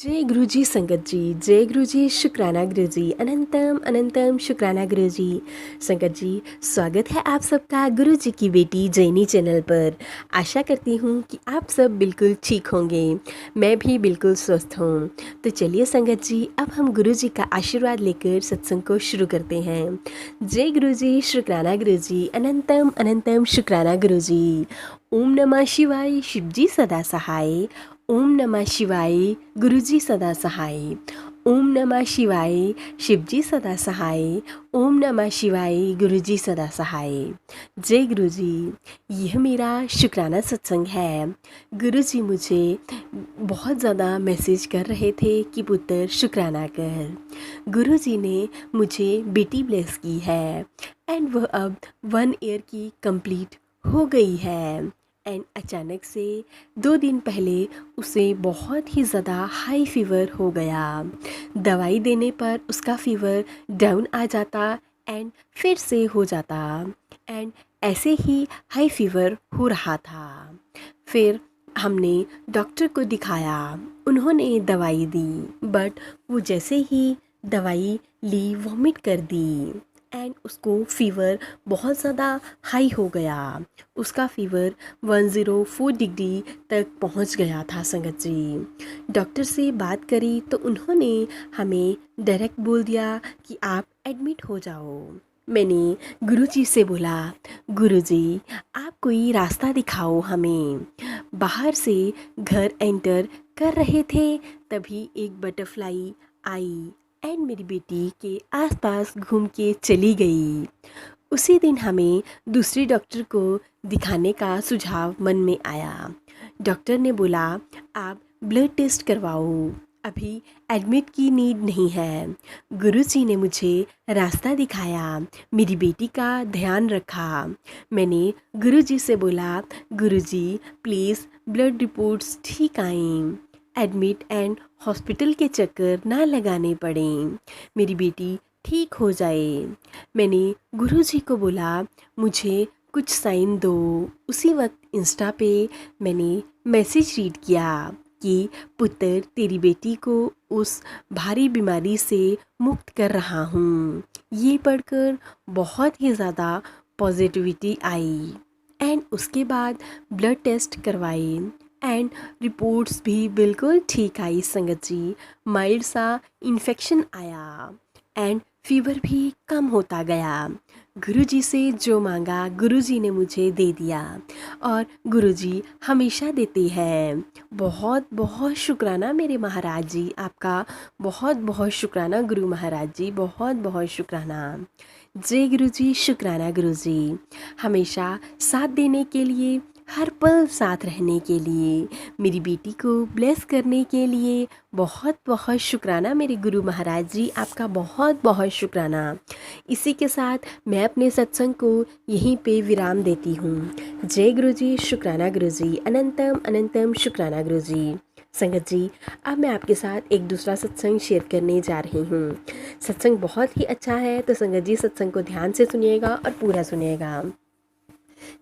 जय गुरु जी संगत जी, जय गुरु जी, शुक्राना गुरु जी, अनंतम अनंतम शुक्राना गुरु जी। संगत जी, स्वागत है आप सबका गुरु जी की बेटी जैनी चैनल पर। आशा करती हूँ कि आप सब बिल्कुल ठीक होंगे, मैं भी बिल्कुल स्वस्थ हूँ। तो चलिए संगत जी, अब हम गुरु जी का आशीर्वाद लेकर सत्संग को शुरू करते हैं। जय गुरु जी, शुक्राना गुरु जी, अनंतम अनंतम शुक्राना गुरु जी। ओम नमः शिवाय, शिव जी सदा सहाय। ओम नमः शिवाय, गुरुजी सदा सहाय। ओम नमः शिवाय, शिवजी सदा सहाय। ओम नमः शिवाय, गुरुजी सदा सहाय। जय गुरुजी। यह मेरा शुक्राना सत्संग है। गुरुजी मुझे बहुत ज़्यादा मैसेज कर रहे थे कि पुत्र शुक्राना कर। गुरुजी ने मुझे बेटी ब्लेस की है एंड वह अब 1 ईयर की कंप्लीट हो गई है। एंड अचानक से 2 दिन पहले उसे बहुत ही ज़्यादा हाई फीवर हो गया। दवाई देने पर उसका फीवर डाउन आ जाता एंड फिर से हो जाता एंड ऐसे ही हाई फीवर हो रहा था। फिर हमने डॉक्टर को दिखाया, उन्होंने दवाई दी बट वो जैसे ही दवाई ली वॉमिट कर दी एंड उसको फीवर बहुत ज़्यादा हाई हो गया। उसका फीवर 104 डिग्री तक पहुंच गया था संगत जी। डॉक्टर से बात करी तो उन्होंने हमें डायरेक्ट बोल दिया कि आप एडमिट हो जाओ। मैंने गुरुजी से बोला, गुरुजी आप कोई रास्ता दिखाओ हमें। बाहर से घर एंटर कर रहे थे तभी एक बटरफ्लाई आई एंड मेरी बेटी के आसपास घूम के चली गई। उसी दिन हमें दूसरे डॉक्टर को दिखाने का सुझाव मन में आया। डॉक्टर ने बोला आप ब्लड टेस्ट करवाओ, अभी एडमिट की नीड नहीं है। गुरुजी ने मुझे रास्ता दिखाया, मेरी बेटी का ध्यान रखा। मैंने गुरुजी से बोला, गुरुजी प्लीज़ ब्लड रिपोर्ट्स ठीक आएँ, एडमिट एंड हॉस्पिटल के चक्कर ना लगाने पड़ें, मेरी बेटी ठीक हो जाए। मैंने गुरुजी को बोला मुझे कुछ साइन दो। उसी वक्त इंस्टा पे मैंने मैसेज रीड किया कि पुत्र तेरी बेटी को उस भारी बीमारी से मुक्त कर रहा हूँ। ये पढ़कर बहुत ही ज़्यादा पॉजिटिविटी आई एंड उसके बाद ब्लड टेस्ट करवाए एंड रिपोर्ट्स भी बिल्कुल ठीक आई संगत जी। माइल्ड सा इन्फेक्शन आया एंड फीवर भी कम होता गया। गुरुजी से जो मांगा गुरुजी ने मुझे दे दिया और गुरुजी हमेशा देते हैं। बहुत बहुत शुक्राना मेरे महाराज जी, आपका बहुत बहुत शुक्राना गुरु महाराज जी, बहुत बहुत शुक्राना। जय गुरुजी, शुक्राना गुरुजी, हमेशा साथ देने के लिए, हर पल साथ रहने के लिए, मेरी बेटी को ब्लेस करने के लिए बहुत बहुत शुक्राना मेरे गुरु महाराज जी, आपका बहुत बहुत शुक्राना। इसी के साथ मैं अपने सत्संग को यहीं पे विराम देती हूँ। जय गुरु जी, शुक्राना गुरु जी, अनंतम अनंतम शुक्राना गुरु जी। संगत जी, अब मैं आपके साथ एक दूसरा सत्संग शेयर करने जा रही हूँ। सत्संग बहुत ही अच्छा है तो संगत जी सत्संग को ध्यान से सुनिएगा और पूरा सुनिएगा।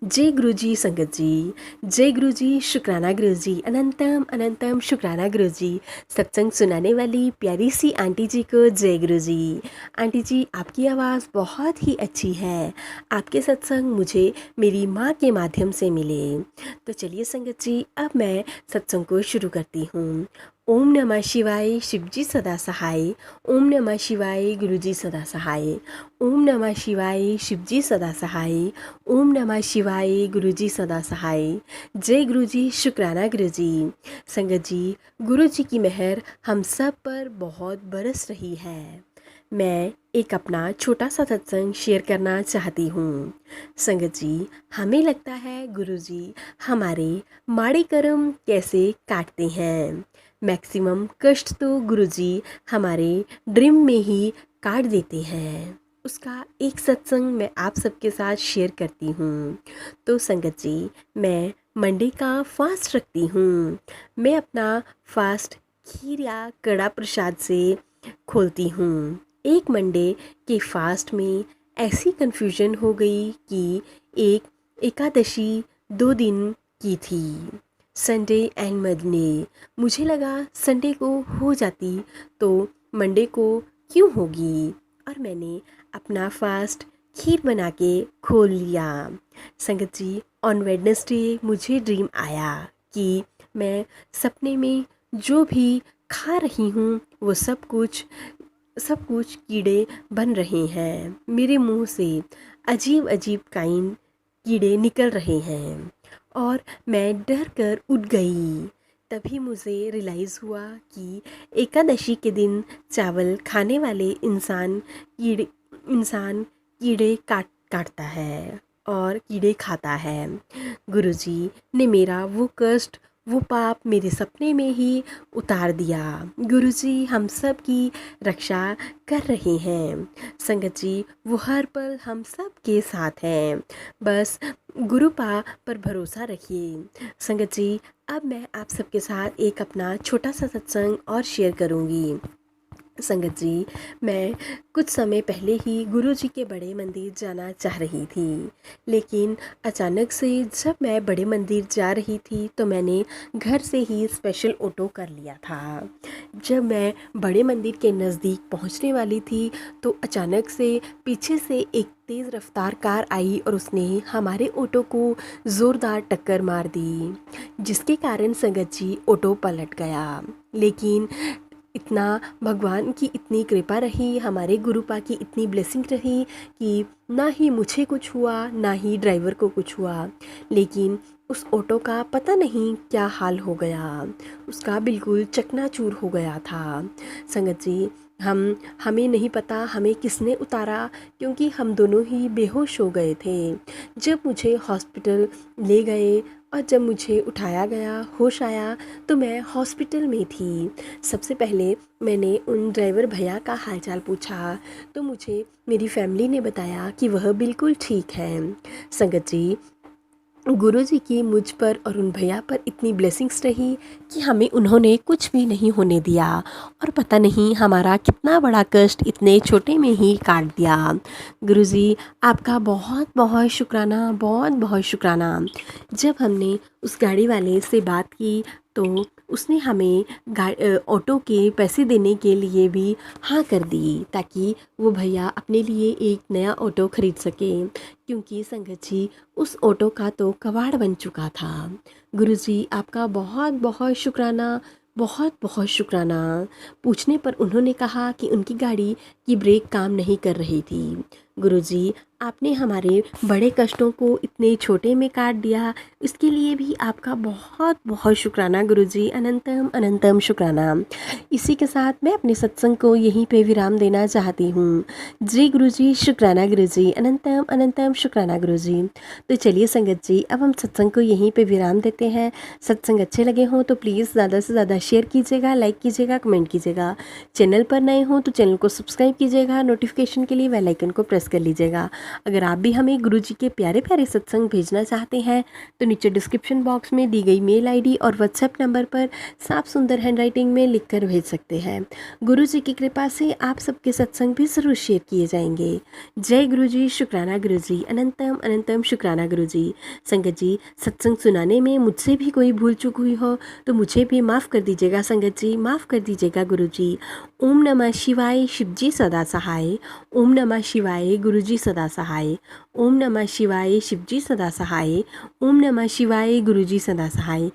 जय गुरु जी संगत जी, जय गुरु जी, शुक्राना गुरु जी, अनंतम अनंतम शुक्राना गुरु जी। सत्संग सुनाने वाली प्यारी सी आंटी जी को जय गुरु जी। आंटी जी आपकी आवाज़ बहुत ही अच्छी है, आपके सत्संग मुझे मेरी माँ के माध्यम से मिले। तो चलिए संगत जी, अब मैं सत्संग को शुरू करती हूँ। ओम नमः शिवाय, शिवजी सदा सहाय। ओम नमः शिवाय, गुरुजी सदा सहाय। ओम नमः शिवाय, शिवजी सदा सहाय। ओम नमः शिवाय, गुरुजी सदा सहाय। जय गुरुजी, शुक्राना गुरुजी। संगत जी, गुरुजी की मेहर हम सब पर बहुत बरस रही है। मैं एक अपना छोटा सा सत्संग शेयर करना चाहती हूँ। संगत जी, हमें लगता है गुरुजी हमारे माड़े कर्म कैसे काटते हैं। मैक्सिमम कष्ट तो गुरुजी हमारे ड्रीम में ही काट देते हैं। उसका एक सत्संग मैं आप सबके साथ शेयर करती हूँ। तो संगत जी, मैं मंडे का फास्ट रखती हूँ। मैं अपना फास्ट खीर या कड़ा प्रसाद से खोलती हूँ। एक मंडे के फास्ट में ऐसी कन्फ्यूजन हो गई कि एक एकादशी 2 दिन की थी। Sunday and Monday. मुझे लगा संडे को हो जाती तो मंडे को क्यों होगी, और मैंने अपना फास्ट खीर बना के खोल लिया। संगत जी, ऑन वेडनेसडे मुझे ड्रीम आया कि मैं सपने में जो भी खा रही हूँ वो सब कुछ कीड़े बन रहे हैं। मेरे मुंह से अजीब अजीब काइंड कीड़े निकल रहे हैं और मैं डर कर उठ गई। तभी मुझे रियलाइज़ हुआ कि एकादशी के दिन चावल खाने वाले इंसान कीड़े काटता है और कीड़े खाता है। गुरुजी ने मेरा वो कष्ट, वो पाप मेरे सपने में ही उतार दिया। गुरुजी हम सब की रक्षा कर रहे हैं। संगत जी, वो हर पल हम सब के साथ हैं। बस गुरुपा पर भरोसा रखिए। संगत जी, अब मैं आप सबके साथ एक अपना छोटा सा सत्संग और शेयर करूँगी। संगत जी, मैं कुछ समय पहले ही गुरु जी के बड़े मंदिर जाना चाह रही थी, लेकिन अचानक से जब मैं बड़े मंदिर जा रही थी तो मैंने घर से ही स्पेशल ऑटो कर लिया था। जब मैं बड़े मंदिर के नज़दीक पहुंचने वाली थी तो अचानक से पीछे से एक तेज़ रफ्तार कार आई और उसने हमारे ऑटो को ज़ोरदार टक्कर मार दी, जिसके कारण संगत जी ऑटो पलट गया। लेकिन इतना भगवान की इतनी कृपा रही, हमारे गुरुपा की इतनी ब्लेसिंग रही कि ना ही मुझे कुछ हुआ ना ही ड्राइवर को कुछ हुआ। लेकिन उस ऑटो का पता नहीं क्या हाल हो गया, उसका बिल्कुल चकनाचूर हो गया था। संगत जी, हमें नहीं पता हमें किसने उतारा, क्योंकि हम दोनों ही बेहोश हो गए थे। जब मुझे हॉस्पिटल ले गए और जब मुझे उठाया गया, होश आया, तो मैं हॉस्पिटल में थी। सबसे पहले मैंने उन ड्राइवर भैया का हालचाल पूछा तो मुझे मेरी फैमिली ने बताया कि वह बिल्कुल ठीक है। संगत जी, गुरुजी की मुझ पर और उन भैया पर इतनी ब्लेसिंग्स रही कि हमें उन्होंने कुछ भी नहीं होने दिया, और पता नहीं हमारा कितना बड़ा कष्ट इतने छोटे में ही काट दिया। गुरुजी, आपका बहुत बहुत शुक्राना, बहुत बहुत शुक्राना। जब हमने उस गाड़ी वाले से बात की तो उसने हमें ऑटो के पैसे देने के लिए भी हाँ कर दी, ताकि वो भैया अपने लिए एक नया ऑटो खरीद सके, क्योंकि संगत जी उस ऑटो का तो कबाड़ बन चुका था। गुरुजी, आपका बहुत बहुत शुक्राना, बहुत बहुत शुक्राना। पूछने पर उन्होंने कहा कि उनकी गाड़ी की ब्रेक काम नहीं कर रही थी। गुरुजी, आपने हमारे बड़े कष्टों को इतने छोटे में काट दिया, इसके लिए भी आपका बहुत बहुत शुक्राना गुरुजी, अनंतम अनंतम शुक्राना। इसी के साथ मैं अपने सत्संग को यहीं पे विराम देना चाहती हूँ। जी गुरुजी, शुक्राना गुरुजी, अनंतम अनंतम शुक्राना गुरुजी। तो चलिए संगत जी, अब हम सत्संग को यहीं पे विराम देते हैं। सत्संग अच्छे लगे हों तो प्लीज़ ज़्यादा से ज़्यादा शेयर कीजिएगा, लाइक कीजिएगा, कमेंट कीजिएगा। चैनल पर नए हों तो चैनल को सब्सक्राइब कीजिएगा, नोटिफिकेशन के लिए बेल आइकन को प्रेस कर लीजिएगा। अगर आप भी हमें गुरुजी के प्यारे प्यारे सत्संग भेजना चाहते हैं तो नीचे डिस्क्रिप्शन बॉक्स में दी गई मेल आईडी और व्हाट्सएप नंबर पर साफ सुंदर हैंडराइटिंग में लिखकर भेज सकते हैं। गुरुजी की कृपा से आप सबके सत्संग भी ज़रूर शेयर किए जाएंगे। जय गुरुजी, शुक्राना गुरुजी, अनंतम अनंतम शुक्राना गुरुजी। संगत जी, सत्संग सुनाने में मुझसे भी कोई भूल चूक हुई हो तो मुझे भी माफ़ कर दीजिएगा संगत जी, माफ़ कर दीजिएगा गुरुजी। ओम नमः शिवाय, शिवजी सदा सहाय। ओम नमः शिवाय, गुरुजी सदा सहाय। ओम नमः शिवाय, शिवजी सदा सहाय। ओम नमः शिवाय, गुरुजी सदा सहाय।